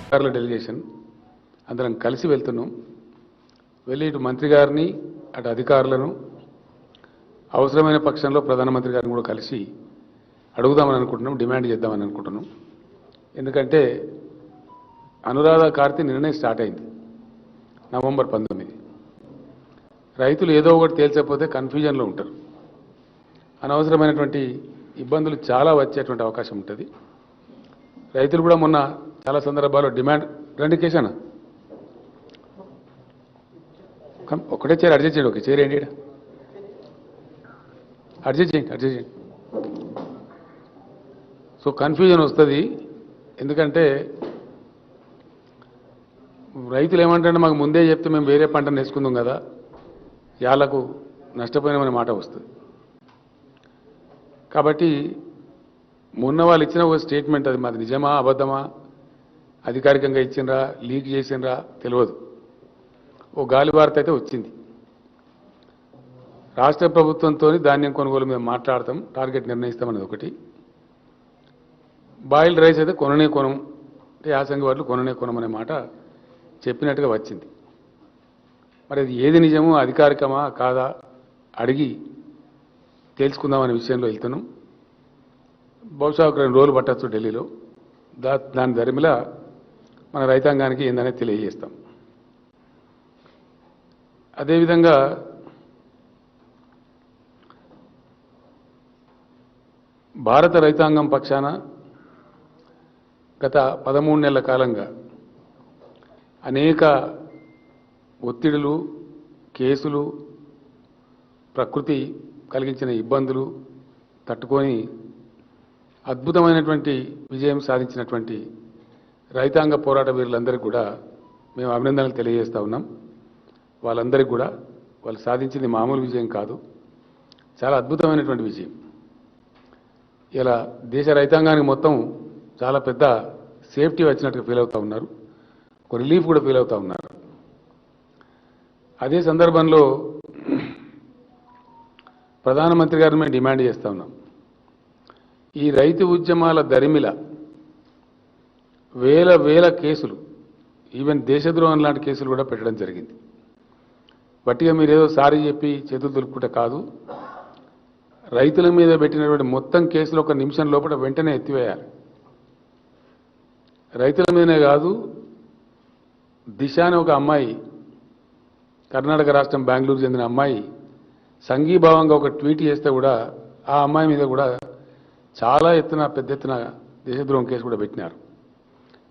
అధికారుల డెలిగేషన్ అందరం కలిసి వెళ్తున్నాం. వెళ్ళి ఇటు మంత్రి గారిని అటు అధికారులను అవసరమైన పక్షంలో ప్రధానమంత్రి గారిని కూడా కలిసి అడుగుదామని అనుకుంటున్నాం, డిమాండ్ చేద్దామని అనుకుంటున్నాం. ఎందుకంటే అనురాధ కార్తీ నిన్ననే స్టార్ట్ అయింది, నవంబర్ 19. రైతులు ఏదో ఒకటి తేల్చకపోతే కన్ఫ్యూజన్లో ఉంటారు, అనవసరమైనటువంటి ఇబ్బందులు చాలా వచ్చేటువంటి అవకాశం ఉంటుంది. రైతులు కూడా మొన్న చాలా సందర్భాల్లో డిమాండ్ రండి కేశానా ఒకటే చైర్ అడ్జస్ట్ చేయండి, ఒక చైర్ ఏంటి అడ్జస్ట్ చేయండి. సో కన్ఫ్యూజన్ వస్తుంది. ఎందుకంటే రైతులు ఏమంటారంటే మాకు ముందే చెప్తే మేము వేరే పంటను వేసుకుందాం కదా, యాళ్లకు నష్టపోయినామనే మాట వస్తుంది. కాబట్టి మొన్న వాళ్ళు ఇచ్చిన ఒక స్టేట్మెంట్, అది మాది నిజమా అబద్ధమా, అధికారికంగా ఇచ్చిండ్రా లీక్ చేసిండ్రా తెలియదు. ఓ గాలి వార్త అయితే వచ్చింది. రాష్ట్ర ప్రభుత్వంతో ధాన్యం కొనుగోలు మీద మాట్లాడతాం, టార్గెట్ నిర్ణయిస్తామనేది ఒకటి. బాయిల్డ్ రైస్ అయితే కొననే కొనం అంటే యాసంగి వాళ్ళు కొననే కొనమనే మాట చెప్పినట్టుగా వచ్చింది. మరి అది ఏది నిజమో అధికారికమా కాదా అడిగి తెలుసుకుందామనే విషయంలో వెళ్తున్నాం. బహుశా ఒక 2 రోజులు పట్టచ్చు ఢిల్లీలో. దాని ధరిమిలా మన రైతాంగానికి ఏందనేది తెలియజేస్తాం. అదేవిధంగా భారత రైతాంగం పక్షాన గత 13 నెలల కాలంగా అనేక ఒత్తిడులు, కేసులు, ప్రకృతి కలిగించిన ఇబ్బందులు తట్టుకొని అద్భుతమైనటువంటి విజయం సాధించినటువంటి రైతాంగ పోరాట వీరులందరికీ కూడా మేము అభినందనలు తెలియజేస్తూ ఉన్నాం. వాళ్ళందరికీ కూడా వాళ్ళు సాధించింది మామూలు విజయం కాదు, చాలా అద్భుతమైనటువంటి విజయం. ఇలా దేశ రైతాంగానికి మొత్తం చాలా పెద్ద సేఫ్టీ వచ్చినట్టుగా ఫీల్ అవుతూ ఉన్నారు, ఒక రిలీఫ్ కూడా ఫీల్ అవుతూ ఉన్నారు. అదే సందర్భంలో ప్రధానమంత్రి గారిని మేము డిమాండ్ చేస్తూ ఉన్నాం. ఈ రైతు ఉద్యమాల దరిమిల వేల కేసులు, ఈవెన్ దేశద్రోహం లాంటి కేసులు కూడా పెట్టడం జరిగింది. బట్టిగా మీరేదో సారీ చెప్పి చేతులు దులుపుకుంటే కాదు, రైతుల మీద పెట్టినటువంటి మొత్తం కేసులు 1 నిమిషం లోపల వెంటనే ఎత్తివేయాలి. రైతుల మీదనే కాదు, దిశ అనే ఒక అమ్మాయి, కర్ణాటక రాష్ట్రం బెంగళూరు చెందిన అమ్మాయి సంఘీభావంగా ఒక ట్వీట్ చేస్తే కూడా ఆ అమ్మాయి మీద కూడా చాలా పెద్ద ఎత్తున దేశద్రోహం కేసు కూడా పెట్టినారు,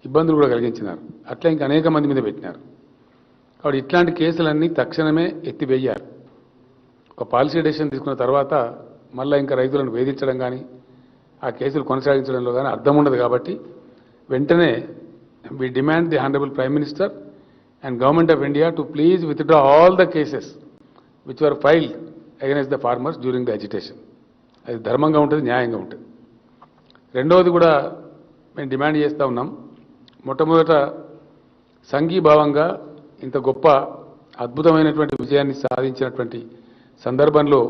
ఇబ్బందులు కూడా కలిగించినారు. అట్లా ఇంకా అనేక మంది మీద పెట్టినారు. కాబట్టి ఇట్లాంటి కేసులన్నీ తక్షణమే ఎత్తివేయాలి. ఒక పాలసీ డెసిషన్ తీసుకున్న తర్వాత మళ్ళీ ఇంకా రైతులను వేధించడం కానీ ఆ కేసులు కొనసాగించడంలో కానీ అర్థం ఉండదు. కాబట్టి వెంటనే we demand the Honorable Prime Minister and Government of India to please withdraw all the cases which were filed against the farmers during the agitation. అది ధర్మంగా ఉంటుంది, న్యాయంగా ఉంటుంది. రెండవది కూడా మేము డిమాండ్ చేస్తూ ఉన్నాం. మొట్టమొదట సంఘీభావంగా ఇంత గొప్ప అద్భుతమైనటువంటి విజయాన్ని సాధించినటువంటి సందర్భంలో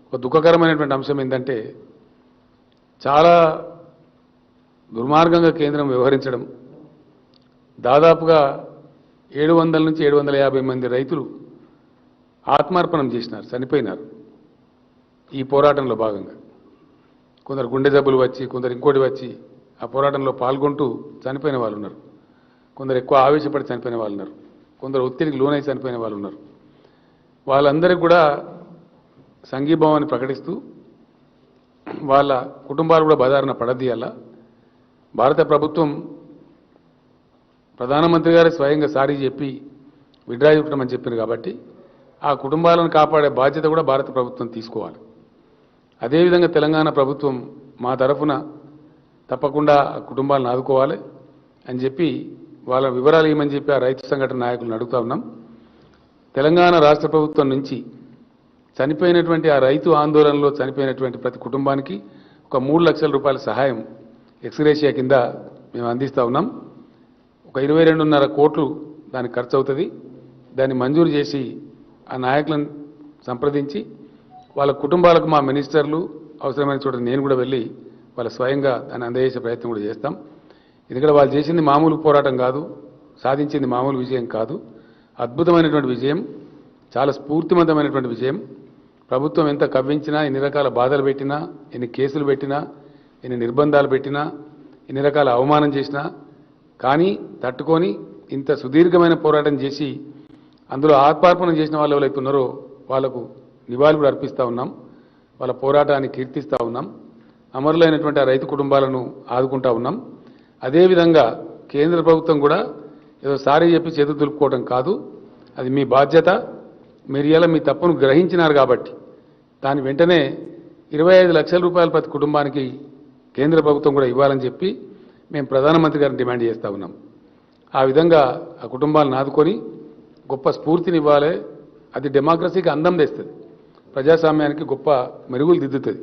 ఒక దుఃఖకరమైనటువంటి అంశం ఏంటంటే చాలా దుర్మార్గంగా కేంద్రం వ్యవహరించడం. దాదాపుగా 700 నుంచి 750 మంది రైతులు ఆత్మార్పణం చేసినారు, చనిపోయినారు ఈ పోరాటంలో భాగంగా. కొందరు గుండె జబ్బులు వచ్చి, కొందరు ఇంకోటి వచ్చి ఆ పోరాటంలో పాల్గొంటూ చనిపోయిన వాళ్ళు ఉన్నారు. కొందరు ఎక్కువ ఆవేశపడి చనిపోయిన వాళ్ళు ఉన్నారు. కొందరు ఒత్తిడికి లోనై చనిపోయిన వాళ్ళు ఉన్నారు. వాళ్ళందరికీ కూడా సంఘీభావాన్ని ప్రకటిస్తూ వాళ్ళ కుటుంబాలు కూడా బదారున పడదీయాల. భారత ప్రభుత్వం ప్రధానమంత్రి గారు స్వయంగా సారీ చెప్పి విడ్రా చెప్పమని చెప్పారు. కాబట్టి ఆ కుటుంబాలను కాపాడే బాధ్యత కూడా భారత ప్రభుత్వం తీసుకోవాలి. అదేవిధంగా తెలంగాణ ప్రభుత్వం మా తరఫున తప్పకుండా ఆ కుటుంబాలను ఆదుకోవాలి అని చెప్పి వాళ్ళ వివరాలు ఇవ్వమని చెప్పి ఆ రైతు సంఘటన నాయకులను అడుగుతా ఉన్నాం. తెలంగాణ రాష్ట్ర ప్రభుత్వం నుంచి చనిపోయినటువంటి ఆ రైతు ఆందోళనలో చనిపోయినటువంటి ప్రతి కుటుంబానికి ఒక 3 లక్షల రూపాయల సహాయం ఎక్స్గ్రేషియా కింద మేము అందిస్తూ ఉన్నాం. ఒక 22.5 కోట్లు దానికి ఖర్చు అవుతుంది. దాన్ని మంజూరు చేసి ఆ నాయకులను సంప్రదించి వాళ్ళ కుటుంబాలకు మా మినిస్టర్లు అవసరమైన చోట నేను కూడా వెళ్ళి వాళ్ళ స్వయంగా దాన్ని అందజేసే ప్రయత్నం కూడా చేస్తాం. ఎందుకంటే వాళ్ళు చేసింది మామూలు పోరాటం కాదు, సాధించింది మామూలు విజయం కాదు. అద్భుతమైనటువంటి విజయం, చాలా స్ఫూర్తివంతమైనటువంటి విజయం. ప్రభుత్వం ఎంత కవ్వించినా, ఎన్ని రకాల బాధలు పెట్టినా, ఎన్ని కేసులు పెట్టినా, ఎన్ని నిర్బంధాలు పెట్టినా, ఎన్ని రకాల అవమానం చేసినా కానీ తట్టుకొని ఇంత సుదీర్ఘమైన పోరాటం చేసి అందులో ఆత్మార్పణం చేసిన వాళ్ళు ఎవరైతే ఉన్నారో వాళ్లకు నివాళులు కూడా అర్పిస్తూ ఉన్నాం. వాళ్ళ పోరాటాన్ని కీర్తిస్తూ ఉన్నాం. అమరులైనటువంటి ఆ రైతు కుటుంబాలను ఆదుకుంటా ఉన్నాం. అదేవిధంగా కేంద్ర ప్రభుత్వం కూడా ఏదో సారీ చెప్పి చేతులు దులుపుకోవడం కాదు, అది మీ బాధ్యత. మీరు ఇలా మీ తప్పును గ్రహించినారు కాబట్టి దాని వెంటనే 25 లక్షల రూపాయలు ప్రతి కుటుంబానికి కేంద్ర ప్రభుత్వం కూడా ఇవ్వాలని చెప్పి మేము ప్రధానమంత్రి గారిని డిమాండ్ చేస్తూ ఉన్నాం. ఆ విధంగా ఆ కుటుంబాలను ఆదుకొని గొప్ప స్ఫూర్తిని ఇవ్వాలి. అది డెమోక్రసీకి అందం తెస్తుంది, ప్రజాస్వామ్యానికి గొప్ప మెరుగులు దిద్దుతుంది.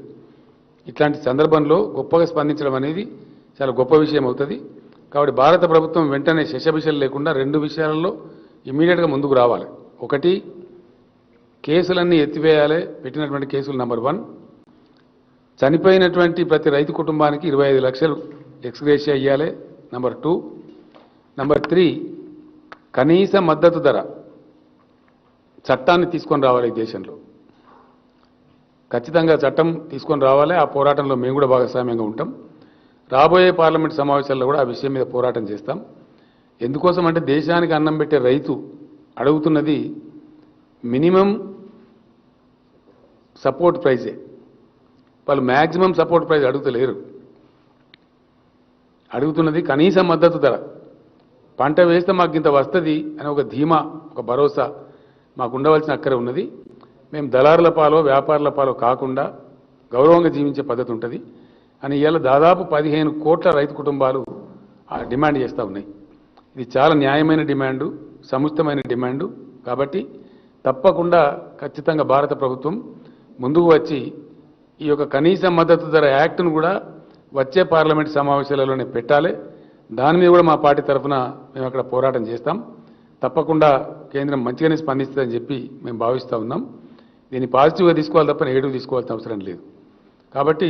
ఇట్లాంటి సందర్భంలో గొప్పగా స్పందించడం అనేది చాలా గొప్ప విషయం అవుతుంది. కాబట్టి భారత ప్రభుత్వం వెంటనే శశబిషలు లేకుండా 2 విషయాలలో ఇమీడియట్గా ముందుకు రావాలి. ఒకటి, కేసులన్నీ ఎత్తివేయాలి. పెట్టినటువంటి కేసులు నంబర్ 1, చనిపోయినటువంటి ప్రతి రైతు కుటుంబానికి 25 లక్షలు ఎక్స్గ్రేషియా ఇవ్వాలి. నంబర్ 2. నంబర్ 3, కనీస మద్దతు ధర చట్టాన్ని తీసుకొని రావాలి. ఈ దేశంలో ఖచ్చితంగా చట్టం తీసుకొని రావాలి. ఆ పోరాటంలో మేము కూడా భాగస్వామ్యంగా ఉంటాం. రాబోయే పార్లమెంట్ సమావేశాల్లో కూడా ఆ విషయం మీద పోరాటం చేస్తాం. ఎందుకోసం అంటే దేశానికి అన్నం పెట్టే రైతు అడుగుతున్నది మినిమం సపోర్ట్ ప్రైజే. వాళ్ళు మ్యాక్సిమం సపోర్ట్ ప్రైజ్ అడుగుతలేరు. అడుగుతున్నది కనీస మద్దతు ధర. పంట వేస్తే మాకు ఇంత వస్తుంది అని ఒక ధీమా, ఒక భరోసా మాకు ఉండవలసిన అక్కరే ఉన్నది. మేము దళారుల పాలో వ్యాపారుల పాలో కాకుండా గౌరవంగా జీవించే పద్ధతి ఉంటుంది అని ఇవాళ దాదాపు 15 కోట్ల రైతు కుటుంబాలు డిమాండ్ చేస్తూ ఉన్నాయి. ఇది చాలా న్యాయమైన డిమాండు, సముచితమైన డిమాండు. కాబట్టి తప్పకుండా ఖచ్చితంగా భారత ప్రభుత్వం ముందుకు వచ్చి ఈ యొక్క కనీస మద్దతు ధర యాక్ట్ను కూడా వచ్చే పార్లమెంట్ సమావేశాలలోనే పెట్టాలి. దాని మీద కూడా మా పార్టీ తరఫున మేము అక్కడ పోరాటం చేస్తాం. తప్పకుండా కేంద్రం మంచిగానే స్పందిస్తుందని చెప్పి మేము భావిస్తూ ఉన్నాం. దీన్ని పాజిటివ్గా తీసుకోవాలి తప్ప నెగిటివ్ తీసుకోవాల్సిన అవసరం లేదు. కాబట్టి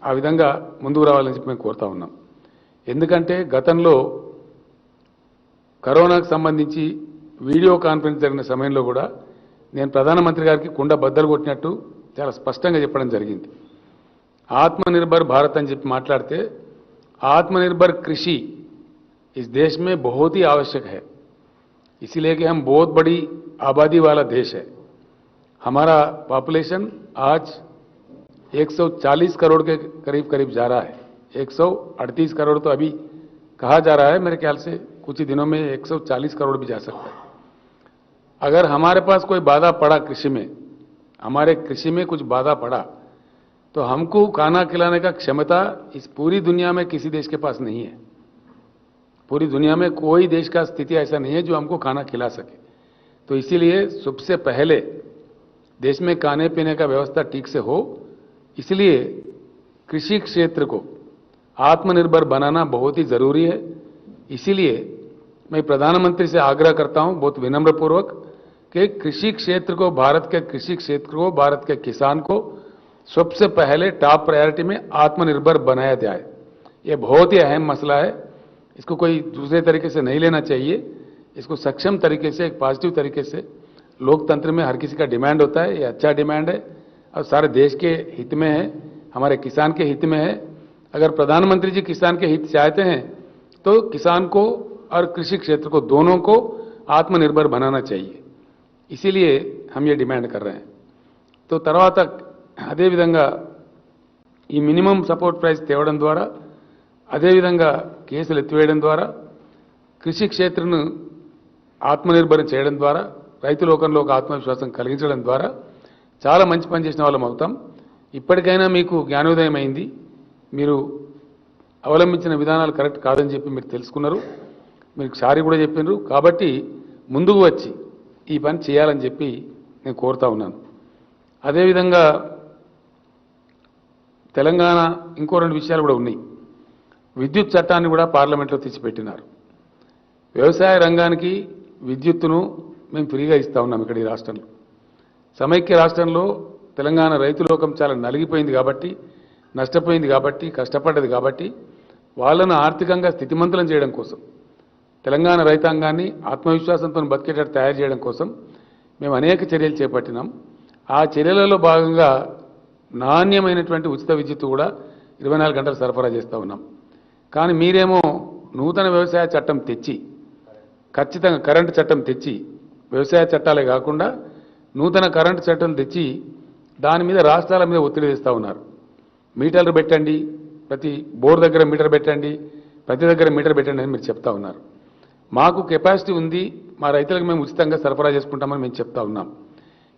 ఆ విధంగా ముందుకు రావాలని చెప్పి మేము కోరుతా ఉన్నాం. ఎందుకంటే గతంలో కరోనాకు సంబంధించి వీడియో కాన్ఫరెన్స్ జరిగిన సమయంలో కూడా నేను ప్రధానమంత్రి గారికి కుండ బద్దలు కొట్టినట్టు చాలా స్పష్టంగా చెప్పడం జరిగింది. ఆత్మనిర్భర్ భారత్ అని చెప్పి మాట్లాడితే आत्मनिर्भर कृषि इस देश में बहुत ही आवश्यक है, इसीलिए कि हम बहुत बड़ी आबादी वाला देश है. हमारा पॉपुलेशन आज 140 करोड़ के करीब करीब जा रहा है. 138 करोड़ तो अभी कहा जा रहा है. मेरे ख्याल से कुछ ही दिनों में 140 करोड़ भी जा सकता है. अगर हमारे पास कोई बाधा पड़ा कृषि में, हमारे कृषि में कुछ बाधा पड़ा, तो हमको खाना खिलाने का क्षमता इस पूरी दुनिया में किसी देश के पास नहीं है. पूरी दुनिया में कोई देश का स्थिति ऐसा नहीं है जो हमको खाना खिला सके. तो इसीलिए सबसे पहले देश में खाने पीने का व्यवस्था ठीक से हो, इसलिए कृषि क्षेत्र को आत्मनिर्भर बनाना बहुत ही जरूरी है. इसीलिए मैं प्रधानमंत्री से आग्रह करता हूं बहुत विनम्रपूर्वक कि कृषि क्षेत्र को, भारत के कृषि क्षेत्र को, भारत के किसान को सबसे पहले टॉप प्रायोरिटी में आत्मनिर्भर बनाया जाए. ये बहुत ही अहम मसला है. इसको कोई दूसरे तरीके से नहीं लेना चाहिए. इसको सक्षम तरीके से, एक पॉजिटिव तरीके से, लोकतंत्र में हर किसी का डिमांड होता है. ये अच्छा डिमांड है और सारे देश के हित में है, हमारे किसान के हित में है. अगर प्रधानमंत्री जी किसान के हित चाहते हैं तो किसान को और कृषि क्षेत्र को, दोनों को आत्मनिर्भर बनाना चाहिए. इसीलिए हम ये डिमांड कर रहे हैं. तो తర్వాత అదేవిధంగా ఈ మినిమం సపోర్ట్ ప్రైస్ తేవడం ద్వారా, అదేవిధంగా కేసులు ఎత్తివేయడం ద్వారా, కృషి క్షేత్రను ఆత్మనిర్భరం చేయడం ద్వారా, రైతు లోకంలో ఒక ఆత్మవిశ్వాసం కలిగించడం ద్వారా చాలా మంచి పని చేసిన వాళ్ళం అవుతాం. ఇప్పటికైనా మీకు జ్ఞానోదయం అయింది. మీరు అవలంబించిన విధానాలు కరెక్ట్ కాదని చెప్పి మీరు తెలుసుకున్నారు. మీకు సారీ కూడా చెప్పినారు. కాబట్టి ముందుకు వచ్చి ఈ పని చేయాలని చెప్పి నేను కోరుతా ఉన్నాను. అదేవిధంగా తెలంగాణ ఇంకో 2 విషయాలు కూడా ఉన్నాయి. విద్యుత్ చట్టాన్ని కూడా పార్లమెంట్లో తెచ్చిపెట్టినారు. వ్యవసాయ రంగానికి విద్యుత్తును మేము ఫ్రీగా ఇస్తా ఉన్నాం ఇక్కడ ఈ రాష్ట్రంలో. సమైక్య రాష్ట్రంలో తెలంగాణ రైతు లోకం చాలా నలిగిపోయింది కాబట్టి, నష్టపోయింది కాబట్టి, కష్టపడ్డది కాబట్టి వాళ్ళను ఆర్థికంగా స్థితిమంతులను చేయడం కోసం, తెలంగాణ రైతాంగాన్ని ఆత్మవిశ్వాసంతో బతికేటట్టు తయారు చేయడం కోసం మేము అనేక చర్యలు చేపట్టినాం. ఆ చర్యలలో భాగంగా నాణ్యమైనటువంటి ఉచిత విద్యుత్ కూడా 24 గంటలు సరఫరా చేస్తూ ఉన్నాం. కానీ మీరేమో నూతన వ్యవసాయ చట్టం తెచ్చి, ఖచ్చితంగా కరెంటు చట్టం తెచ్చి, వ్యవసాయ చట్టాలే కాకుండా నూతన కరెంటు చట్టం తెచ్చి దాని మీద రాష్ట్రాల మీద ఒత్తిడి తెస్తూ ఉన్నారు. మీటర్లు పెట్టండి, ప్రతి బోర్ దగ్గర మీటర్ పెట్టండి, ప్రతి దగ్గర మీటర్ పెట్టండి అని మీరు చెప్తా ఉన్నారు. మాకు కెపాసిటీ ఉంది, మా రైతులకు మేము ఉచితంగా సరఫరా చేసుకుంటామని మేము చెప్తా ఉన్నాం.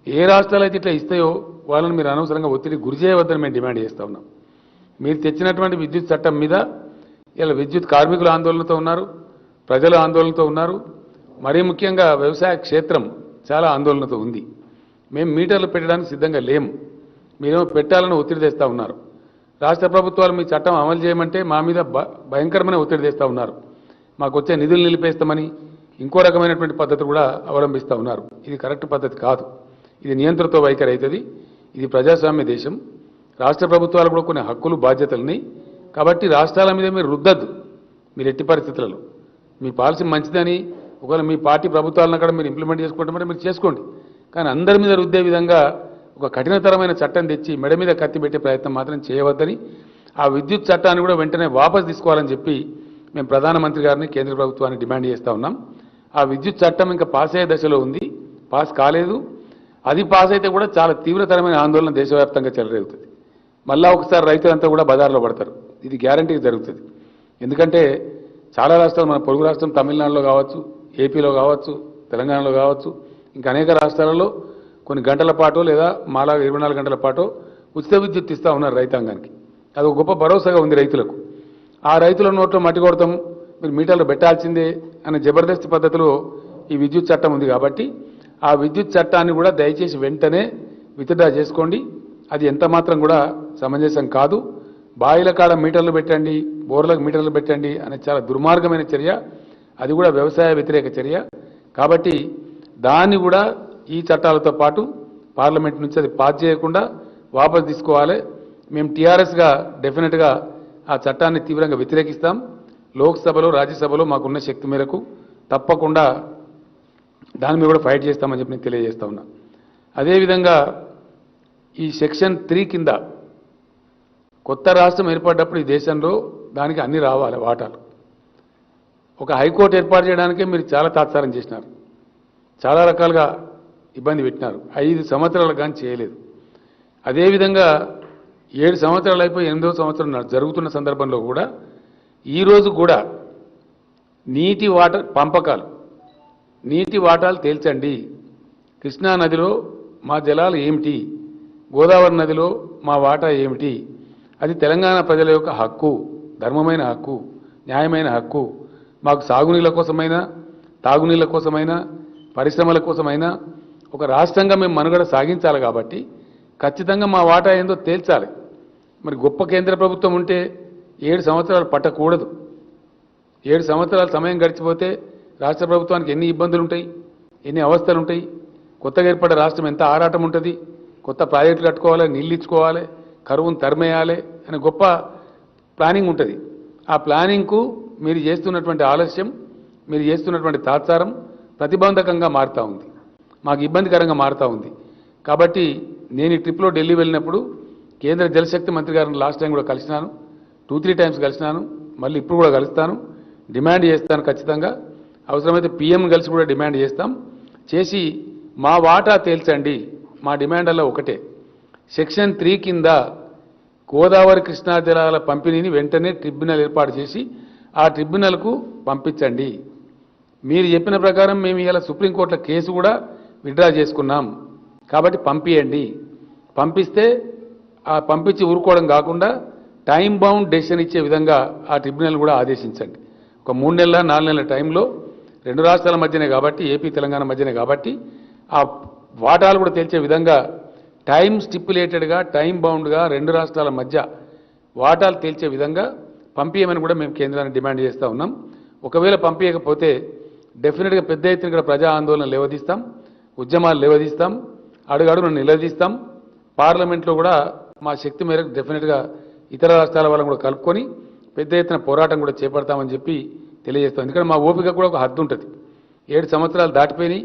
ఏ రాష్ట్రాలు అయితే ఇట్లా ఇస్తాయో వాళ్ళని మీరు అనవసరంగా ఒత్తిడి గురి చేయవద్దని మేము డిమాండ్ చేస్తూ ఉన్నాం. మీరు తెచ్చినటువంటి విద్యుత్ చట్టం మీద ఇలా విద్యుత్ కార్మికులు ఆందోళనతో ఉన్నారు, ప్రజలు ఆందోళనతో ఉన్నారు, మరీ ముఖ్యంగా వ్యవసాయ క్షేత్రం చాలా ఆందోళనతో ఉంది. మేము మీటర్లు పెట్టడానికి సిద్ధంగా లేము, మీరేమో పెట్టాలని ఒత్తిడి తెస్తూ ఉన్నారు. రాష్ట్ర ప్రభుత్వాలు మీ చట్టం అమలు చేయమంటే మా మీద భయంకరమైన ఒత్తిడి తెస్తూ ఉన్నారు. మాకు వచ్చే నిధులు నిలిపేస్తామని ఇంకో రకమైనటువంటి పద్ధతి కూడా అవలంబిస్తూ ఉన్నారు. ఇది కరెక్ట్ పద్ధతి కాదు, ఇది నియంత్రణతో వైఖరి అవుతుంది. ఇది ప్రజాస్వామ్య దేశం, రాష్ట్ర ప్రభుత్వాలు కూడా కొన్ని హక్కులు బాధ్యతలని, కాబట్టి రాష్ట్రాల మీద మీరు రుద్దద్దు. మీరు ఎట్టి పరిస్థితులలో మీ పాలసీ మంచిదని ఒకవేళ మీ పార్టీ ప్రభుత్వాలను అక్కడ మీరు ఇంప్లిమెంట్ చేసుకుంటామంటే మీరు చేసుకోండి, కానీ అందరి మీద రుద్దే విధంగా ఒక కఠినతరమైన చట్టం తెచ్చి మెడ మీద కత్తి పెట్టే ప్రయత్నం మాత్రం చేయవద్దని, ఆ విద్యుత్ చట్టాన్ని కూడా వెంటనే వాపసు తీసుకోవాలని చెప్పి మేము ప్రధానమంత్రి గారిని కేంద్ర ప్రభుత్వాన్ని డిమాండ్ చేస్తూ ఉన్నాం. ఆ విద్యుత్ చట్టం ఇంకా పాస్ అయ్యే దశలో ఉంది, పాస్ కాలేదు. అది పాస్ అయితే కూడా చాలా తీవ్రతరమైన ఆందోళన దేశవ్యాప్తంగా చెలరేగుతుంది. మళ్ళా ఒకసారి రైతులంతా కూడా బజార్లో పడతారు. ఇది గ్యారంటీగా జరుగుతుంది. ఎందుకంటే చాలా రాష్ట్రాలు, మన పొరుగు రాష్ట్రం తమిళనాడులో కావచ్చు, ఏపీలో కావచ్చు, తెలంగాణలో కావచ్చు, ఇంకా అనేక రాష్ట్రాలలో కొన్ని గంటల పాటు లేదా మాలా 24 గంటల పాటు ఉచిత విద్యుత్ ఇస్తూ ఉన్నారు రైతాంగానికి. అది ఒక గొప్ప భరోసాగా ఉంది రైతులకు. ఆ రైతుల నోట్లో మట్టి కొడతాం, మీరు మీటర్లు పెట్టాల్సిందే అనే జబర్దస్త్ పద్ధతిలో ఈ విద్యుత్ చట్టం ఉంది. కాబట్టి ఆ విద్యుత్ చట్టాన్ని కూడా దయచేసి వెంటనే విత్డ్రా చేసుకోండి. అది ఎంత మాత్రం కూడా సమంజసం కాదు. బాయిల కాడ మీటర్లు పెట్టండి, బోర్లకు మీటర్లు పెట్టండి అనే చాలా దుర్మార్గమైన చర్య, అది కూడా వ్యవసాయ వ్యతిరేక చర్య. కాబట్టి దాన్ని కూడా ఈ చట్టాలతో పాటు పార్లమెంట్ నుంచి అది పాస్ చేయకుండా వాపసు తీసుకోవాలి. మేము టీఆర్ఎస్గా డెఫినెట్గా ఆ చట్టాన్ని తీవ్రంగా వ్యతిరేకిస్తాం. లోక్సభలో, రాజ్యసభలో మాకున్న శక్తి మేరకు తప్పకుండా దాని మీద కూడా ఫైట్ చేస్తామని చెప్పి నేను తెలియజేస్తా ఉన్నా. అదేవిధంగా ఈ సెక్షన్ 3 కింద కొత్త రాష్ట్రం ఏర్పడ్డప్పుడు ఈ దేశంలో దానికి అన్ని రావాలి వాటాలు. ఒక హైకోర్టు ఏర్పాటు చేయడానికే మీరు చాలా తాత్సారం చేసినారు, చాలా రకాలుగా ఇబ్బంది పెట్టినారు. 5 సంవత్సరాలు కానీ చేయలేదు. అదేవిధంగా 7 సంవత్సరాలు అయిపోయి 8వ సంవత్సరం జరుగుతున్న సందర్భంలో కూడా ఈరోజు కూడా నీటి పంపకాలు, నీటి వాటాలు తేల్చండి. కృష్ణా నదిలో మా జలాలు ఏమిటి, గోదావరి నదిలో మా వాటా ఏమిటి, అది తెలంగాణ ప్రజల యొక్క హక్కు, ధర్మమైన హక్కు, న్యాయమైన హక్కు. మాకు సాగునీళ్ళ కోసమైనా, తాగునీళ్ళ కోసమైనా, పరిశ్రమల కోసమైనా ఒక రాష్ట్రంగా మేము మనుగడ సాగించాలి. కాబట్టి ఖచ్చితంగా మా వాటా ఏందో తేల్చాలి. మరి గొప్ప కేంద్ర ప్రభుత్వం ఉంటే 7 సంవత్సరాలు పట్టకూడదు. 7 సంవత్సరాల సమయం గడిచిపోతే రాష్ట్ర ప్రభుత్వానికి ఎన్ని ఇబ్బందులు ఉంటాయి, ఎన్ని అవస్థలు ఉంటాయి. కొత్తగా ఏర్పడే రాష్ట్రం ఎంత ఆరాటం ఉంటుంది, కొత్త ప్రాజెక్టులు కట్టుకోవాలి, నీళ్ళు ఇచ్చుకోవాలి, కరువును తరిమేయాలి అనే గొప్ప ప్లానింగ్ ఉంటుంది. ఆ ప్లానింగ్కు మీరు చేస్తున్నటువంటి ఆలస్యం, మీరు చేస్తున్నటువంటి తాత్సారం ప్రతిబంధకంగా మారుతూ ఉంది, మాకు ఇబ్బందికరంగా మారుతూ ఉంది. కాబట్టి నేను ఈ ట్రిప్లో ఢిల్లీ వెళ్ళినప్పుడు కేంద్ర జలశక్తి మంత్రి గారిని లాస్ట్ టైం కూడా కలిసినాను, 2-3 టైమ్స్ కలిసినాను, మళ్ళీ ఇప్పుడు కూడా కలుస్తాను. డిమాండ్ చేస్తాను ఖచ్చితంగా. అవసరమైతే పీఎంని కలిసి కూడా డిమాండ్ చేస్తాం. చేసి మా వాటా తేల్చండి. మా డిమాండ్లలో ఒకటే, సెక్షన్ 3 కింద గోదావరి కృష్ణా జలాల పంపిణీని వెంటనే ట్రిబ్యునల్ ఏర్పాటు చేసి ఆ ట్రిబ్యునల్కు పంపించండి. మీరు చెప్పిన ప్రకారం మేము ఇవాళ సుప్రీంకోర్టులో కేసు కూడా విత్డ్రా చేసుకున్నాం. కాబట్టి పంపియండి. పంపిస్తే ఆ పంపించి ఊరుకోవడం కాకుండా టైం బౌండ్ డెసిషన్ ఇచ్చే విధంగా ఆ ట్రిబ్యునల్ కూడా ఆదేశించండి. ఒక 3 నెలల 4 నెలల టైంలో 2 రాష్ట్రాల మధ్యనే కాబట్టి, ఏపీ తెలంగాణ మధ్యనే కాబట్టి ఆ వాటాలు కూడా తేల్చే విధంగా టైం స్టిప్యులేటెడ్గా, టైం బౌండ్గా 2 రాష్ట్రాల మధ్య వాటాలు తేల్చే విధంగా పంపించమని కూడా మేము కేంద్రాన్ని డిమాండ్ చేస్తూ ఉన్నాం. ఒకవేళ పంపించకపోతే డెఫినెట్గా పెద్ద ఎత్తున ఇక్కడ ప్రజా ఆందోళన లేవదీస్తాం, ఉద్యమాలు లేవదీస్తాం, అడుగడుగును నిలదీస్తాం. పార్లమెంట్లో కూడా మా శక్తి మేరకు డెఫినెట్గా ఇతర రాష్ట్రాల వాళ్ళని కూడా కలుపుకొని పెద్ద ఎత్తున పోరాటం కూడా చేపడతామని చెప్పి తెలియజేస్తాం. ఎందుకంటే మా ఓపిక కూడా ఒక హద్దు ఉంటుంది. 7 సంవత్సరాలు దాటిపోయినాయి.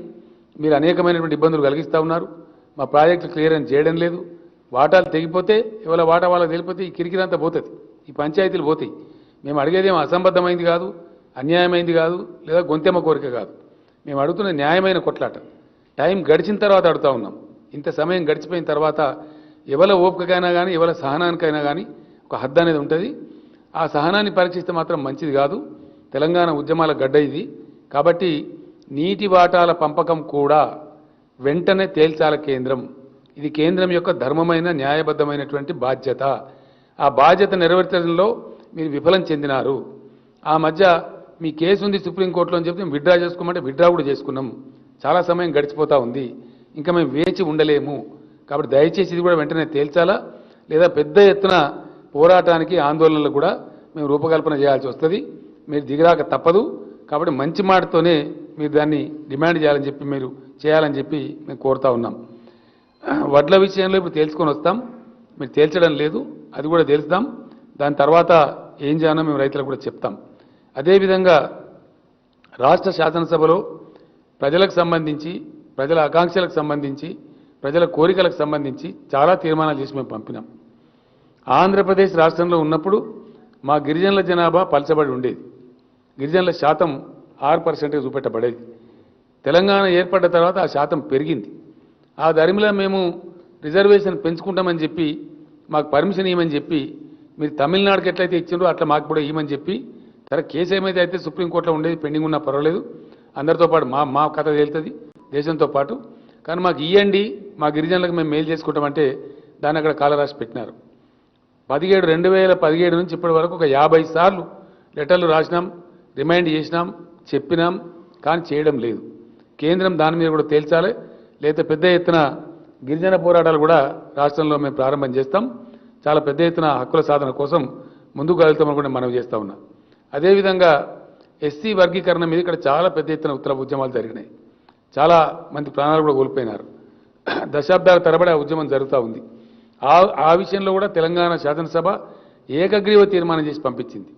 మీరు అనేకమైనటువంటి ఇబ్బందులు కలిగిస్తూ ఉన్నారు. మా ప్రాజెక్టులు క్లియరెన్స్ చేయడం లేదు. వాటాలు తెగిపోతే ఎవరి వాటా వాళ్ళకి తెలిపోతే ఈ కిరికిరంతా పోతుంది, ఈ పంచాయతీలు పోతాయి. మేము అడిగేదేమో అసంబద్ధమైంది కాదు, అన్యాయమైంది కాదు, లేదా గొంతెమ్మ కోరిక కాదు. మేము అడుగుతున్న న్యాయమైన కొట్లాట. టైం గడిచిన తర్వాత అడుగుతా ఉన్నాం. ఇంత సమయం గడిచిపోయిన తర్వాత ఎవరి ఓపికకైనా కానీ ఎవరి సహనానికైనా కానీ ఒక హద్దు అనేది ఉంటుంది. ఆ సహనాన్ని పరీక్షిస్తే మాత్రం మంచిది కాదు. తెలంగాణ ఉద్యమాల గడ్డ ఇది. కాబట్టి నీటి వాటాల పంపకం కూడా వెంటనే తేల్చాల కేంద్రం. ఇది కేంద్రం యొక్క ధర్మమైన న్యాయబద్ధమైనటువంటి బాధ్యత. ఆ బాధ్యత నెరవేర్చడంలో మీరు విఫలం చెందినారు. ఆ మధ్య మీ కేసు ఉంది సుప్రీంకోర్టులో అని చెప్పి విత్డ్రా చేసుకోమంటే విత్డ్రా కూడా చేసుకున్నాం. చాలా సమయం గడిచిపోతూ ఉంది. ఇంకా మేము వేచి ఉండలేము. కాబట్టి దయచేసి ఇది కూడా వెంటనే తేల్చాలా, లేదా పెద్ద ఎత్తున పోరాటానికి ఆందోళనలు కూడా మేము రూపకల్పన చేయాల్సి వస్తుంది. మీరు దిగిరాక తప్పదు. కాబట్టి మంచి మాటతోనే మీరు దాన్ని డిమాండ్ చేయాలని చెప్పి మేము కోరుతా ఉన్నాం. వడ్ల విషయంలో ఇప్పుడు తేల్చుకొని వస్తాం. మీరు తేల్చడం లేదు, అది కూడా తేల్చుదాం. దాని తర్వాత ఏం చేయాలో మేము రైతులకు కూడా చెప్తాం. అదేవిధంగా రాష్ట్ర శాసనసభలో ప్రజలకు సంబంధించి, ప్రజల ఆకాంక్షలకు సంబంధించి, ప్రజల కోరికలకు సంబంధించి చాలా తీర్మానాలు చేసి మేము పంపినాం. ఆంధ్రప్రదేశ్ రాష్ట్రంలో ఉన్నప్పుడు మా గిరిజనుల జనాభా పలచబడి ఉండేది. గిరిజనుల శాతం 6% చూపెట్టబడేది. తెలంగాణ ఏర్పడ్డ తర్వాత ఆ శాతం పెరిగింది. ఆ ధర్మిలో మేము రిజర్వేషన్ పెంచుకుంటామని చెప్పి మాకు పర్మిషన్ ఇవ్వమని చెప్పి మీరు తమిళనాడుకి ఎట్లయితే ఇచ్చిండ్రో అట్లా మాకు కూడా ఇవ్వమని చెప్పి, సరే కేసు ఏమైతే అయితే సుప్రీంకోర్టులో ఉండేది పెండింగ్ ఉన్నా పర్వాలేదు, అందరితో పాటు మా కథ తేలుతుంది దేశంతో పాటు. కానీ మాకు ఇవ్వండి, మా గిరిజనులకు మేము మేలు చేసుకుంటామంటే దాన్ని అక్కడ కాలరాసి పెట్టినారు. 2017 నుంచి ఇప్పటి వరకు ఒక 50 సార్లు లెటర్లు రాసినాం, రిమైండ్ చేసినాం, చెప్పినాం, కానీ చేయడం లేదు. కేంద్రం దాని మీద కూడా తేల్చాలి. లేదా పెద్ద ఎత్తున గిరిజన పోరాటాలు కూడా రాష్ట్రంలో మేము ప్రారంభం చేస్తాం. చాలా పెద్ద ఎత్తున హక్కుల సాధన కోసం ముందుకు వెళ్తామని కూడా మనవి చేస్తూ ఉన్నాం. అదేవిధంగా ఎస్సీ వర్గీకరణ మీద ఇక్కడ చాలా పెద్ద ఎత్తున ఉద్యమాలు జరిగినాయి. చాలా మంది ప్రాణాలు కూడా కోల్పోయినారు. దశాబ్దాల తరబడి ఆ ఉద్యమం జరుగుతూ ఉంది. ఆ విషయంలో కూడా తెలంగాణ శాసనసభ ఏకగ్రీవ తీర్మానం చేసి పంపించింది.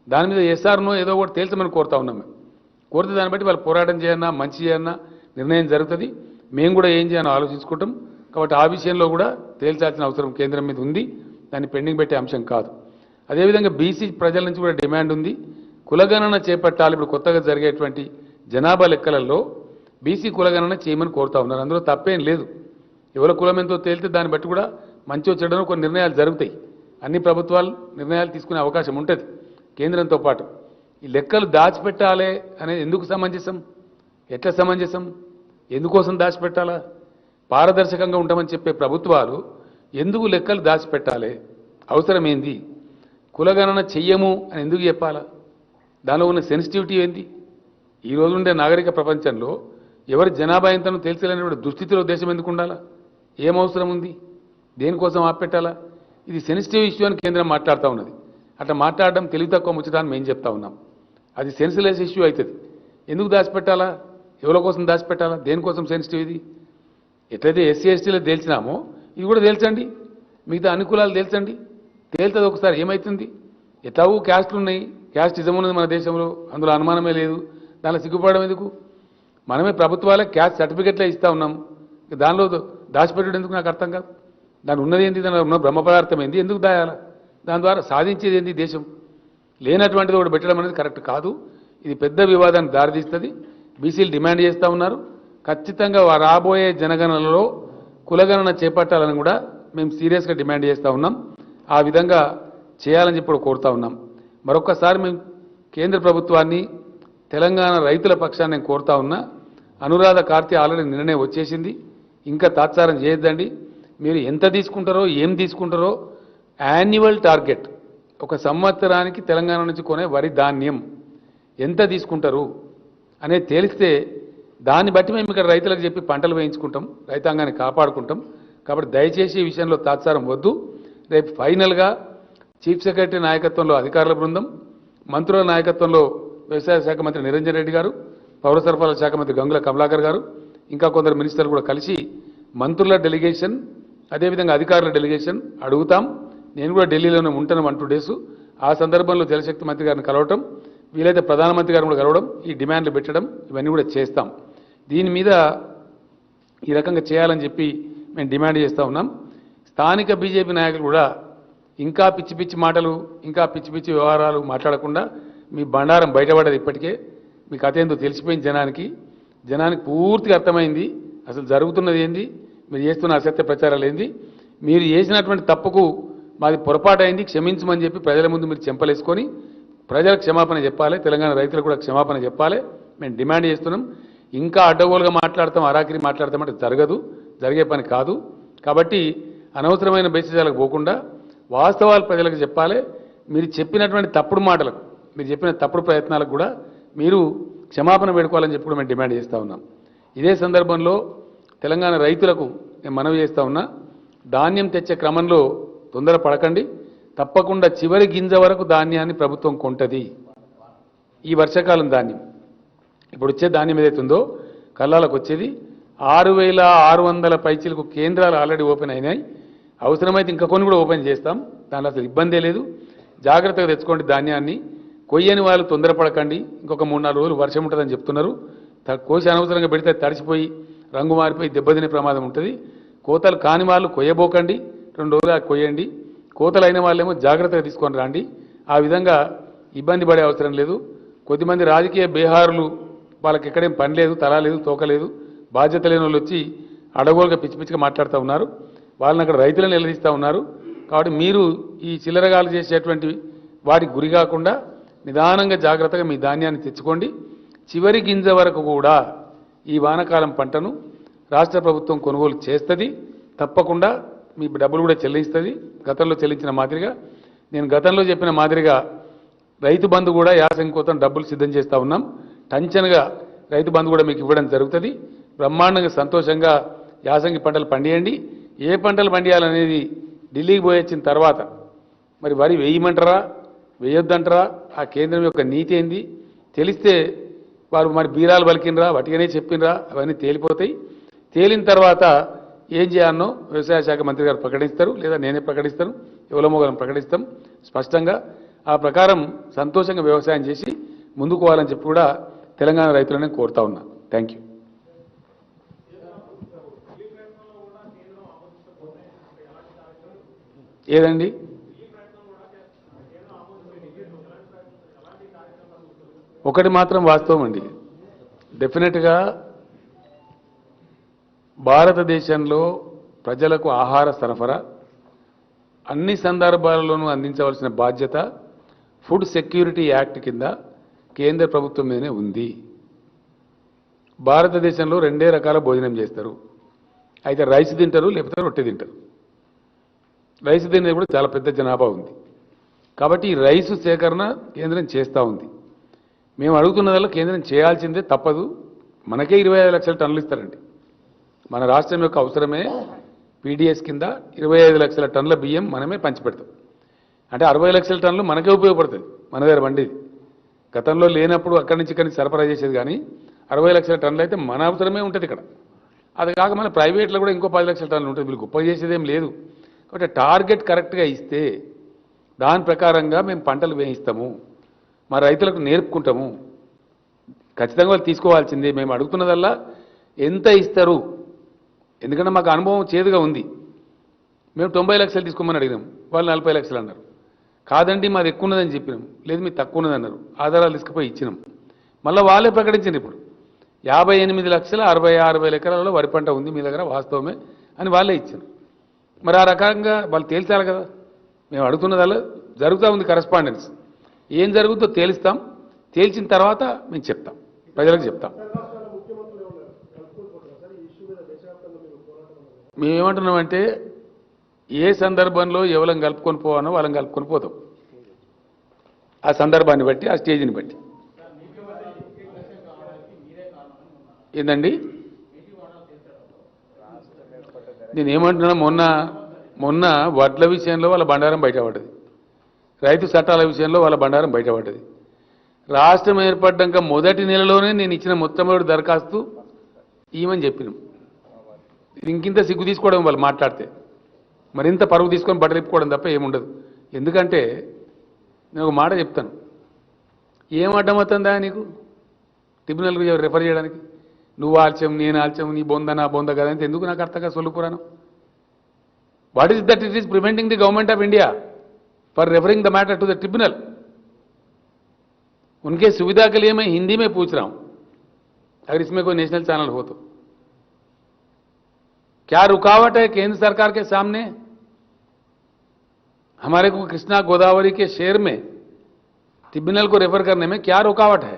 దాని మీద ఎస్ఆర్నో ఏదో కూడా తేల్చమని కోరుతా ఉన్నాం. మేము కోరితే దాన్ని బట్టి వాళ్ళు పోరాటం చేయన్నా మంచి చేయన్నా నిర్ణయం జరుగుతుంది. మేము కూడా ఏం చేయాలో ఆలోచించుకుంటాం. కాబట్టి ఆ విషయంలో కూడా తేల్చాల్సిన అవసరం కేంద్రం మీద ఉంది. దాన్ని పెండింగ్ పెట్టే అంశం కాదు. అదేవిధంగా బీసీ ప్రజల నుంచి కూడా డిమాండ్ ఉంది. కులగణన చేపట్టాలి. ఇప్పుడు కొత్తగా జరిగేటువంటి జనాభా లెక్కలలో బీసీ కులగణన చేయమని కోరుతా ఉన్నారు. అందులో తప్పేం లేదు. ఎవరి కులం ఎంతో తేలితే దాన్ని బట్టి కూడా మంచి చెడ్డను కొన్ని నిర్ణయాలు జరుగుతాయి. అన్ని ప్రభుత్వాలు నిర్ణయాలు తీసుకునే అవకాశం ఉంటుంది కేంద్రంతో పాటు. ఈ లెక్కలు దాచిపెట్టాలి అనేది ఎందుకు సమంజసం? ఎట్లా సమంజసం? ఎందుకోసం దాచిపెట్టాలా? పారదర్శకంగా ఉంటామని చెప్పే ప్రభుత్వాలు ఎందుకు లెక్కలు దాచిపెట్టాలి? అవసరం ఏంది? కులగణన చెయ్యము అని ఎందుకు చెప్పాలా? దానిలో ఉన్న సెన్సిటివిటీ ఏంది? ఈ రోజు ఉండే నాగరిక ప్రపంచంలో ఎవరి జనాభా ఎంతనో తేల్చలేనటువంటి దుస్థితిలో దేశం ఎందుకు ఉండాలా? ఏం అవసరం ఉంది? దేనికోసం ఆపెట్టాలా? ఇది సెన్సిటివ్ ఇష్యూ అని కేంద్రం మాట్లాడుతూ ఉన్నది. అట్లా మాట్లాడడం తెలివి తక్కువ ముచ్చటాన్ని మేము చెప్తా ఉన్నాం. అది సెన్సిలెస్ ఇష్యూ అవుతుంది. ఎందుకు దాచిపెట్టాలా? ఎవరి కోసం దాచిపెట్టాలా? దేనికోసం సెన్సిటివ్ ఇది? ఎట్లయితే ఎస్సీ ఎస్టీలో తేల్చినామో ఇది కూడా తేల్చండి. మిగతా అనుకూలాలు తేల్చండి. తేల్తుంది ఒకసారి ఏమవుతుంది? ఎట్లాగూ క్యాస్ట్లు ఉన్నాయి, క్యాస్టిజం ఉన్నది మన దేశంలో, అందులో అనుమానమే లేదు. దానిలో సిగ్గుపడడం ఎందుకు? మనమే ప్రభుత్వాలే క్యాస్ట్ సర్టిఫికెట్లే ఇస్తూ ఉన్నాం. దానిలో దాచిపెట్టడం ఎందుకు నాకు అర్థం కాదు. దాని ఉన్నది ఏంటి? దాని ఉన్న బ్రహ్మ పదార్థం ఏంది? ఎందుకు దాయాలా? దాని ద్వారా సాధించేది ఏంది? దేశం లేనటువంటిది ఒకటి పెట్టడం అనేది కరెక్ట్ కాదు. ఇది పెద్ద వివాదానికి దారితీస్తుంది. బీసీలు డిమాండ్ చేస్తూ ఉన్నారు. ఖచ్చితంగా రాబోయే జనగణనలో కులగణన చేపట్టాలని కూడా మేము సీరియస్గా డిమాండ్ చేస్తూ ఉన్నాం. ఆ విధంగా చేయాలని చెప్పి కోరుతా ఉన్నాం. మరొక్కసారి మేము కేంద్ర ప్రభుత్వాన్ని, తెలంగాణ రైతుల పక్షాన్ని నేను కోరుతా ఉన్నా. అనురాధ కార్తీ ఆల్రెడీ నిర్ణయం వచ్చేసింది. ఇంకా తాత్సారం చేయొద్దండి. మీరు ఎంత తీసుకుంటారో, ఏం తీసుకుంటారో యాన్యువల్ టార్గెట్, ఒక సంవత్సరానికి తెలంగాణ నుంచి కొనే వరి ధాన్యం ఎంత తీసుకుంటారు అనేది తేలిస్తే దాన్ని బట్టి మేము ఇక్కడ రైతులకు చెప్పి పంటలు వేయించుకుంటాం, రైతాంగాన్ని కాపాడుకుంటాం. కాబట్టి దయచేసి ఈ విషయంలో తాత్సారం వద్దు. రేపు ఫైనల్గా చీఫ్ సెక్రటరీ నాయకత్వంలో అధికారుల బృందం, మంత్రుల నాయకత్వంలో వ్యవసాయ శాఖ మంత్రి నిరంజన్ రెడ్డి గారు, పౌర సరఫరాల శాఖ మంత్రి గంగుల కమలాకర్ గారు, ఇంకా కొందరు మినిస్టర్లు కూడా కలిసి మంత్రుల డెలిగేషన్, అదేవిధంగా అధికారుల డెలిగేషన్ అడుగుతాం. నేను కూడా ఢిల్లీలోనే ఉంటాను 1-2 డేస్. ఆ సందర్భంలో జలశక్తి మంత్రి గారిని కలవటం, వీలైతే ప్రధానమంత్రి గారిని కూడా కలవడం, ఈ డిమాండ్లు పెట్టడం ఇవన్నీ కూడా చేస్తాం. దీని మీద ఈ రకంగా చేయాలని చెప్పి మేము డిమాండ్ చేస్తూ ఉన్నాం. స్థానిక బీజేపీ నాయకులు కూడా ఇంకా పిచ్చి పిచ్చి మాటలు, ఇంకా పిచ్చి పిచ్చి వ్యవహారాలు మాట్లాడకుండా మీ బండారం బయటపడ్డది. ఇప్పటికే మీ కథ ఏందో తెలిసిపోయింది జనానికి పూర్తిగా అర్థమైంది. అసలు జరుగుతున్నది ఏంది, మీరు చేస్తున్న అసత్య ప్రచారాలు ఏంది, మీరు చేసినటువంటి తప్పుకు మాది పొరపాటు అయింది క్షమించమని చెప్పి ప్రజల ముందు మీరు చెంపలేసుకొని ప్రజలకు క్షమాపణ చెప్పాలి, తెలంగాణ రైతులకు కూడా క్షమాపణ చెప్పాలి. మేము డిమాండ్ చేస్తున్నాం. ఇంకా అడ్డగోలుగా మాట్లాడతాం, అరాకిరి మాట్లాడతామంటే జరగదు, జరిగే పని కాదు. కాబట్టి అనవసరమైన బేసిజాలకు పోకుండా వాస్తవాలు ప్రజలకు చెప్పాలి. మీరు చెప్పినటువంటి తప్పుడు మాటలకు, మీరు చెప్పిన తప్పుడు ప్రయత్నాలకు కూడా మీరు క్షమాపణ వేడుకోవాలని చెప్పి కూడా మేము డిమాండ్ చేస్తూ ఉన్నాం. ఇదే సందర్భంలో తెలంగాణ రైతులకు నేను మనవి చేస్తూ ఉన్నా, ధాన్యం తెచ్చే క్రమంలో తొందర పడకండి. తప్పకుండా చివరి గింజ వరకు ధాన్యాన్ని ప్రభుత్వం కొంటది. ఈ వర్షాకాలం ధాన్యం ఇప్పుడు వచ్చే ధాన్యం ఏదైతుందో కల్లాలకు వచ్చేది 6,600 పైచీలకు కేంద్రాలు ఆల్రెడీ ఓపెన్ అయినాయి. అవసరమైతే ఇంకా కొన్ని కూడా ఓపెన్ చేస్తాం. దానిలో అసలు ఇబ్బందే లేదు. జాగ్రత్తగా తెచ్చుకోండి ధాన్యాన్ని. కొయ్యని వాళ్ళు తొందరపడకండి. ఇంకొక 3-4 రోజులు వర్షం ఉంటుందని చెప్తున్నారు. కోసి అనవసరంగా పెడితే తడిసిపోయి రంగు మారిపోయి దెబ్బతినే ప్రమాదం ఉంటుంది. కోతలు కాని వాళ్ళు కొయ్యబోకండి, 2 రోజులు కొయ్యండి. కోతలు అయిన వాళ్ళేమో జాగ్రత్తగా తీసుకొని రండి. ఆ విధంగా ఇబ్బంది పడే అవసరం లేదు. కొద్దిమంది రాజకీయ బీహారులు, వాళ్ళకి ఎక్కడేం పని లేదు, తల లేదు, తోక లేదు, బాధ్యత లేని వాళ్ళు వచ్చి అడగోలుగా పిచ్చి పిచ్చిగా మాట్లాడుతూ ఉన్నారు. వాళ్ళని అక్కడ రైతులను నిలదీస్తూ ఉన్నారు. కాబట్టి మీరు ఈ చిల్లరగాలు చేసేటువంటి వాటికి గురి కాకుండా నిదానంగా జాగ్రత్తగా మీ ధాన్యాన్ని తెచ్చుకోండి. చివరి గింజ వరకు కూడా ఈ వానాకాలం పంటను రాష్ట్ర ప్రభుత్వం కొనుగోలు చేస్తుంది. తప్పకుండా మీ డబ్బులు కూడా చెల్లిస్తుంది. గతంలో చెల్లించిన మాదిరిగా, నేను గతంలో చెప్పిన మాదిరిగా రైతు బంధు కూడా యాసంగి కోసం డబ్బులు సిద్ధం చేస్తూ ఉన్నాం. టంచనగా రైతు బంధు కూడా మీకు ఇవ్వడం జరుగుతుంది. బ్రహ్మాండంగా సంతోషంగా యాసంగి పంటలు పండియండి. ఏ పంటలు పండియాలనేది ఢిల్లీకి పోయొచ్చిన తర్వాత మరి వరి వేయమంటారా వేయొద్దంటారా, ఆ కేంద్రం యొక్క నీతి ఏంది తెలిస్తే వారు మరి బీరాలు పలికినరా వటిగానే చెప్పినరా అవన్నీ తేలిపోతాయి. తేలిన తర్వాత ఏం చేయాలనో వ్యవసాయ శాఖ మంత్రి గారు ప్రకటిస్తారు, లేదా నేనే ప్రకటిస్తాను, ఎవరమోగలం ప్రకటిస్తాం స్పష్టంగా. ఆ ప్రకారం సంతోషంగా వ్యవసాయం చేసి ముందుకు పోవాలని చెప్పి కూడా తెలంగాణ రైతులను కోరుతా ఉన్నా. Thank you. ఏదండి ఒకటి మాత్రం వాస్తవం అండి, డెఫినెట్గా భారతదేశంలో ప్రజలకు ఆహార సరఫరా అన్ని సందర్భాలలోనూ అందించవలసిన బాధ్యత ఫుడ్ సెక్యూరిటీ యాక్ట్ కింద కేంద్ర ప్రభుత్వం మీదనే ఉంది. భారతదేశంలో 2 రకాల భోజనం చేస్తారు. అయితే రైస్ తింటారు, లేకపోతే రొట్టె తింటారు. రైస్ తినేది కూడా చాలా పెద్ద జనాభా ఉంది. కాబట్టి ఈ రైసు సేకరణ కేంద్రం చేస్తూ ఉంది. మేము అడుగుతున్నదల్లా కేంద్రం చేయాల్సిందే, తప్పదు. మనకే 25 లక్షల టన్నులు ఇస్తారండి. మన రాష్ట్రం యొక్క అవసరమే పీడిఎస్ కింద 25 లక్షల టన్నుల బియ్యం మనమే పంచిపెడతాం. అంటే 60 లక్షల టన్నులు మనకే ఉపయోగపడుతుంది, మన దగ్గర వండేది. గతంలో లేనప్పుడు అక్కడి నుంచి ఇక్కడి నుంచి సరఫరా చేసేది, కానీ 60 లక్షల టన్నులు అయితే మన అవసరమే ఉంటుంది ఇక్కడ. అది కాక మన ప్రైవేట్లో కూడా ఇంకో 10 లక్షల టన్నులు ఉంటుంది. వీళ్ళు గొప్ప చేసేదేం లేదు. కాబట్టి టార్గెట్ కరెక్ట్గా ఇస్తే దాని ప్రకారంగా మేము పంటలు వేయిస్తాము, మా రైతులకు నేర్పుకుంటాము. ఖచ్చితంగా వాళ్ళు తీసుకోవాల్సిందే. మేము అడుగుతున్నదల్లా ఎంత ఇస్తారు, ఎందుకంటే మాకు అనుభవం చేదుగా ఉంది. మేము 90 లక్షలు తీసుకోమని అడిగినాం, వాళ్ళు 40 లక్షలు అన్నారు. కాదండి మాది ఎక్కువ ఉన్నదని చెప్పినాం, లేదు మీరు తక్కువ ఉన్నది అన్నారు. ఆధారాలు తీసుకుపోయి ఇచ్చినాం. మళ్ళీ వాళ్ళే ప్రకటించింది ఇప్పుడు 58,60,000 ఎకరాలలో వరి పంట ఉంది మీ దగ్గర, వాస్తవమే అని వాళ్ళే ఇచ్చారు. మరి ఆ రకంగా వాళ్ళు తేల్చాలి కదా. మేము అడుగుతున్నదల్లా జరుగుతూ ఉంది కరెస్పాండెన్స్. ఏం జరుగుతుందో తేలుస్తాం, తేల్చిన తర్వాత మేము చెప్తాం, ప్రజలకు చెప్తాం. మేమేమంటున్నామంటే ఏ సందర్భంలో ఎవరిని కలుపుకొని పోవానో వాళ్ళని కలుపుకొని పోతాం, ఆ సందర్భాన్ని బట్టి, ఆ స్టేజ్ని బట్టి. ఏందండి నేనేమంటున్నా, మొన్న వడ్ల విషయంలో వాళ్ళ బండారం బయటపడ్డది, రైతు చట్టాల విషయంలో వాళ్ళ బండారం బయటపడ్డది. రాష్ట్రం ఏర్పడ్డాక మొదటి నెలలోనే నేను ఇచ్చిన మొట్టమొదటి దరఖాస్తు ఇవ్వమని చెప్పినాం. ఇంకింత సిగ్గు తీసుకోవడం వాళ్ళు మాట్లాడితే, మరింత పరుగు తీసుకొని బట్టలిప్పుకోవడం తప్ప ఏముండదు. ఎందుకంటే నేను ఒక మాట చెప్తాను. ఏం అడ్డం అవుతుందా నీకు ట్రిబ్యునల్కి రెఫర్ చేయడానికి? నువ్వు ఆల్చం, నేను ఆల్చం, నీ బొంద నా బొంద కదా అంటే ఎందుకు నాకు అర్థంగా సొల్లుపురాను? What is that it is preventing the government of India for referring the matter to the tribunal? उनके सुविधा के लिए मैं हिंदी में पूछ रहा हूं, अगर इसमें कोई नेशनल चैनल हो तो। क्या रुकावट है केंद्र सरकार के सामने? हमारे को कृष्णा गोदावरी के शेर में ट्रिब्यूनल को रेफर करने में क्या रुकावट है?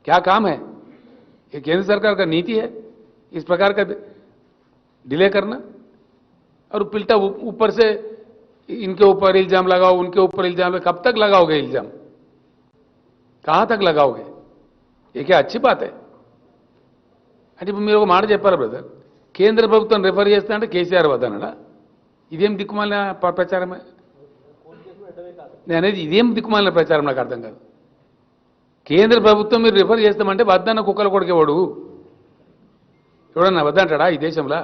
क्या काम है? ये केंद्र सरकार का नीति है इस प्रकार का डिले करना? और पिल्टा ऊपर से इनके ऊपर इल्जाम लगाओ, उनके ऊपर इल्जाम, कब तक लगाओगे इल्जाम? कहां तक लगाओगे? ये क्या अच्छी बात है? అంటే ఇప్పుడు మీరు ఒక మాట చెప్పారు బ్రదర్, కేంద్ర ప్రభుత్వం రిఫర్ చేస్తా అంటే కేసీఆర్ వద్దనడా? ఇదేం దిక్కుమాలిన ప్రచారమే? నేను అనేది ఇదేం దిక్కుమాలిన ప్రచారం నాకు అర్థం కాదు. కేంద్ర ప్రభుత్వం మీరు రిఫర్ చేస్తామంటే వద్దన్న కుక్కల కొడుకేవాడు ఎవడన్నా వద్దంటాడా ఈ దేశంలో?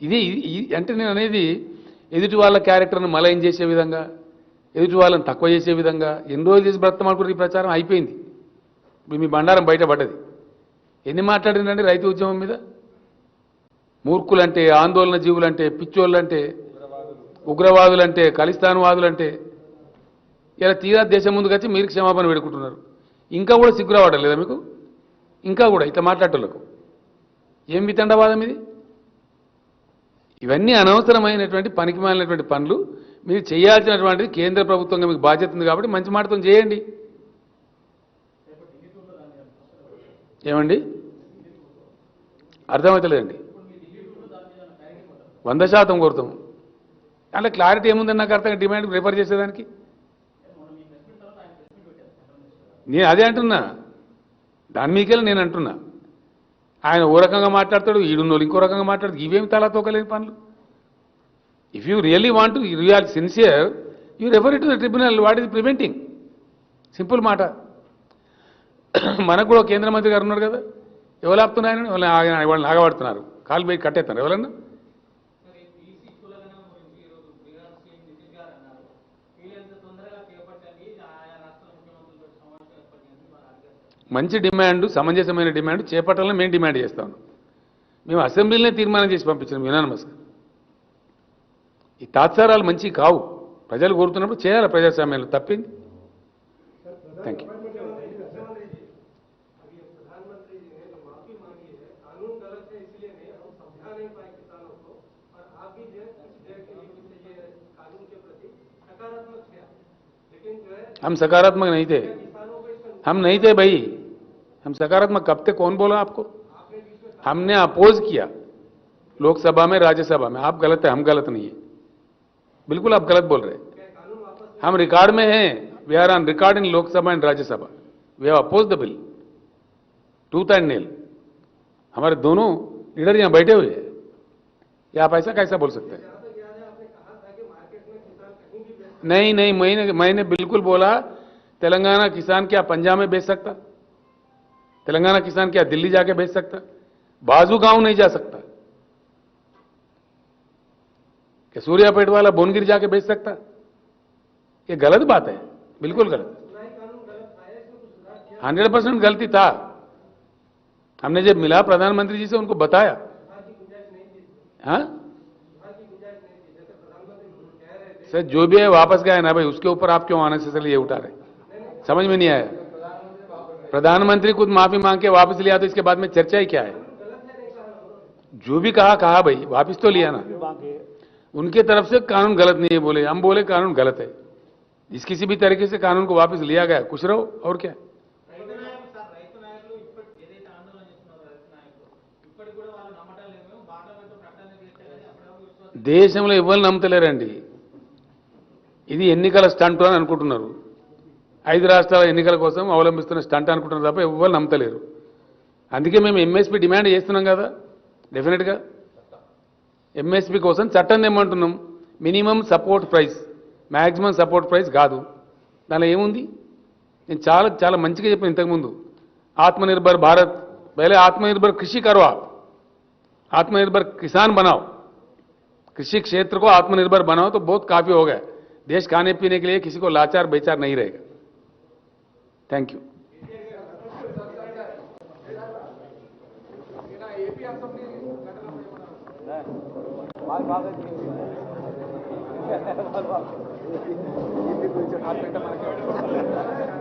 ఇది అంటే నేను అనేది ఎదుటి వాళ్ళ క్యారెక్టర్ను మలైన్ చేసే విధంగా, ఎదుటి వాళ్ళని తక్కువ చేసే విధంగా ఎన్ని రోజులు చేసి బ్రతమాడుకున్న ఈ ప్రచారం అయిపోయింది. ఇప్పుడు మీ బండారం బయటపడ్డది. ఎన్ని మాట్లాడిందండి రైతు ఉద్యమం మీద? మూర్ఖులంటే, ఆందోళన జీవులంటే, పిచ్చోళ్ళంటే, ఉగ్రవాదులంటే, ఖలిస్తాన్వాదులంటే, ఇలా తీరా దేశం ముందుకు వచ్చి మీరు క్షమాపణ వేడుకుంటున్నారు. ఇంకా కూడా సిగ్గు రావడం లేదా మీకు? ఇంకా కూడా ఇట్లా మాట్లాడేటోళ్ళకు ఏం వితండవాదం ఇది? ఇవన్నీ అనవసరమైనటువంటి పనికిమాలినటువంటి పనులు. మీరు చేయాల్సినటువంటిది కేంద్ర ప్రభుత్వంగా మీకు బాధ్యత ఉంది కాబట్టి మంచి మాటతో చేయండి. ఏమండి అర్థమవుతలేదండి? 100% కోరుతాం. అలా క్లారిటీ ఏముందని నాకు అర్థం. డిమాండ్ రిఫర్ చేసేదానికి నేను అదే అంటున్నా, దాని మీకెళ్ళి నేను అంటున్నా. ఆయన ఓ రకంగా మాట్లాడతాడు, ఈడున్నోళ్ళు ఇంకో రకంగా మాట్లాడతాడు. ఇవేమి తలా తోకలేని పనులు. If you really want you are sincere, you refer to the tribunal. What is preventing? Simple మాట. మనకు కూడా కేంద్ర మంత్రి గారు ఉన్నారు కదా, ఎవరు ఆపుతున్నాయని వాళ్ళని ఆగబడుతున్నారు, కాలు బయట కట్టేస్తున్నారు ఎవరన్నా. మంచి డిమాండ్, సమంజసమైన డిమాండ్ చేపట్టాలని మేము డిమాండ్ చేస్తాం. మేము అసెంబ్లీలోనే తీర్మానం చేసి పంపించాం యునానిమస్గా. ఈ తాత్సారాలు మంచి కావు. ప్రజలు కోరుతున్నప్పుడు చేయాలి ప్రజాస్వామ్యంలో, తప్పింది. Thank you. हम सकारात्मक नहीं थे, हम नहीं थे भाई. हम सकारात्मक कब थे? कौन बोला आपको? हमने अपोज किया लोकसभा में, राज्यसभा में. आप गलत है, हम गलत नहीं है. बिल्कुल आप गलत बोल रहे हैं. हम रिकॉर्ड में हैं. We are on record in Lok Sabha and Rajya Sabha. We have oppose the bill tooth and nail. हमारे दोनों लीडर यहां बैठे हुए हैं. या आप ऐसा कैसा बोल सकते हैं? नहीं नहीं, मैंने बिल्कुल बोला तेलंगाना किसान क्या पंजाब में बेच सकता? तेलंगाना किसान क्या दिल्ली जाके बेच सकता? बाजू गांव नहीं जा सकता? क्या सूर्यापेट वाला भुवनगिर जाके बेच सकता? ये गलत बात है, बिल्कुल गलत. 100% गलती था. हमने जब मिला प्रधानमंत्री जी से उनको बताया. हाँ सर, जो भी है वापस गया ना भाई, उसके ऊपर आप क्यों अननेसेसरली ये उठा रहे? समझ में नहीं आया. प्रधानमंत्री खुद माफी मांग के वापस लिया तो इसके बाद में चर्चा ही क्या है? जो भी कहा भाई, वापस तो लिया ना. उनके तरफ से कानून गलत नहीं है बोले, हम बोले कानून गलत है. जिस किसी भी तरीके से कानून को वापस लिया गया, खुश रहो और क्या. దేశంలో ఎవరు నమ్మతలేరండి. ఇది ఎన్నికల స్టంట్ అని అనుకుంటున్నారు. 5 రాష్ట్రాల ఎన్నికల కోసం అవలంబిస్తున్న స్టంట్ అనుకుంటున్నారు తప్ప ఎవరు నమ్మతలేరు. అందుకే మేము ఎంఎస్పీ డిమాండ్ చేస్తున్నాం కదా. డెఫినెట్గా ఎంఎస్పీ కోసం చట్టం తెమ్మంటున్నాం. Minimum support price, maximum support price కాదు. దానిలో ఏముంది? నేను చాలా చాలా మంచిగా చెప్పాను ఇంతకుముందు. ఆత్మనిర్భర్ భారత్, पहले आत्मनिर्भर कृषि करो, आप आत्मनिर्भर किसान बनाओ, कृषि क्षेत्र को आत्मनिर्भर बनाओ तो बहुत काफी हो गया। देश खाने पीने के लिए किसी को लाचार बेचार नहीं रहेगा। Thank you. ఇది కొంచెం హాట్ పెట్ట మనకి